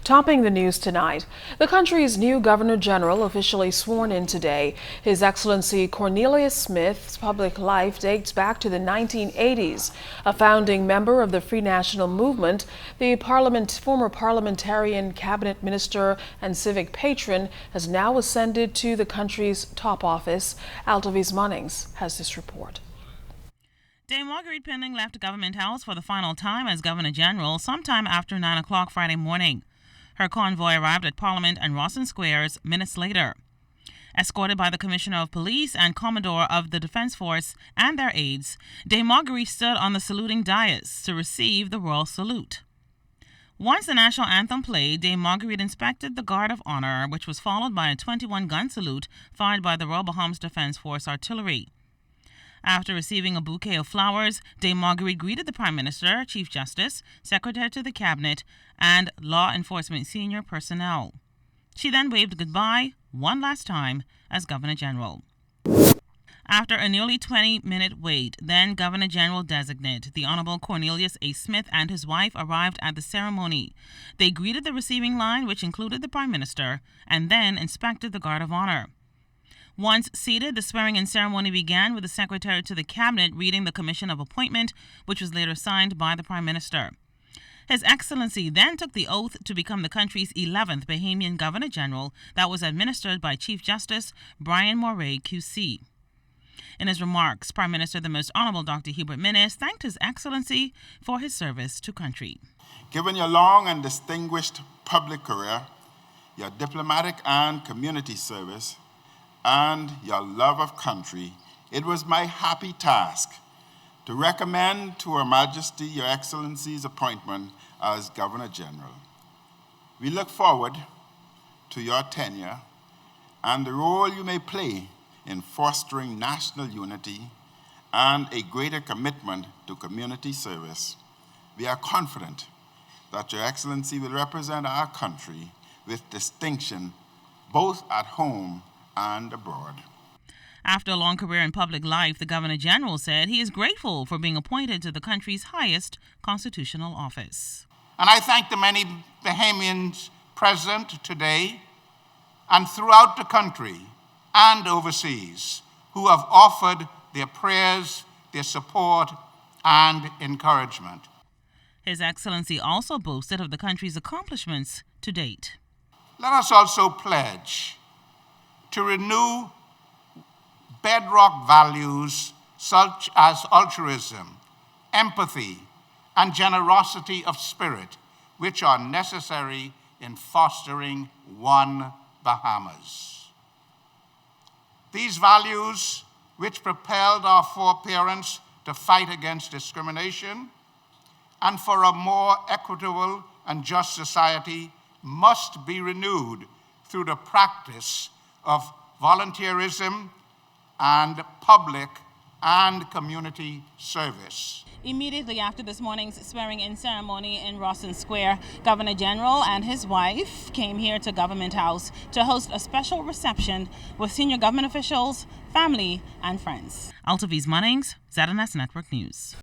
Topping the news tonight, the country's new Governor General officially sworn in today. His Excellency Cornelius Smith's public life dates back to the 1980s. A founding member of the Free National Movement, the former parliamentarian, cabinet minister, and civic patron has now ascended to the country's top office. Altovise Munnings has this report. Dame Marguerite Pending left Government House for the final time as Governor General sometime after 9 o'clock Friday morning. Her convoy arrived at Parliament and Rawson Squares minutes later. Escorted by the Commissioner of Police and Commodore of the Defense Force and their aides, Dame Marguerite stood on the saluting dais to receive the royal salute. Once the national anthem played, Dame Marguerite inspected the Guard of Honor, which was followed by a 21-gun salute fired by the Royal Bahamas Defense Force artillery. After receiving a bouquet of flowers, Dame Marguerite greeted the Prime Minister, Chief Justice, Secretary to the Cabinet, and law enforcement senior personnel. She then waved goodbye one last time as Governor General. After a nearly 20-minute wait, then Governor General designate, the Honorable Cornelius A. Smith and his wife arrived at the ceremony. They greeted the receiving line, which included the Prime Minister, and then inspected the Guard of Honor. Once seated, the swearing-in ceremony began with the Secretary to the Cabinet reading the Commission of Appointment, which was later signed by the Prime Minister. His Excellency then took the oath to become the country's 11th Bahamian Governor General that was administered by Chief Justice Brian Moray, QC. In his remarks, Prime Minister the Most Honorable Dr. Hubert Minnis thanked His Excellency for his service to country. Given your long and distinguished public career, your diplomatic and community service, and your love of country, it was my happy task to recommend to Her Majesty Your Excellency's appointment as Governor General. We look forward to your tenure and the role you may play in fostering national unity and a greater commitment to community service. We are confident that Your Excellency will represent our country with distinction both at home and abroad. After a long career in public life, the Governor General said he is grateful for being appointed to the country's highest constitutional office. And I thank the many Bahamians present today and throughout the country and overseas who have offered their prayers, their support, and encouragement. His Excellency also boasted of the country's accomplishments to date. Let us also pledge to renew bedrock values such as altruism, empathy, and generosity of spirit, which are necessary in fostering one Bahamas. These values, which propelled our foreparents to fight against discrimination and for a more equitable and just society, must be renewed through the practice of volunteerism and public and community service. Immediately after this morning's swearing-in ceremony in Rawson Square, Governor General and his wife came here to Government House to host a special reception with senior government officials, family, and friends. Altovise Munnings, ZNS Network News.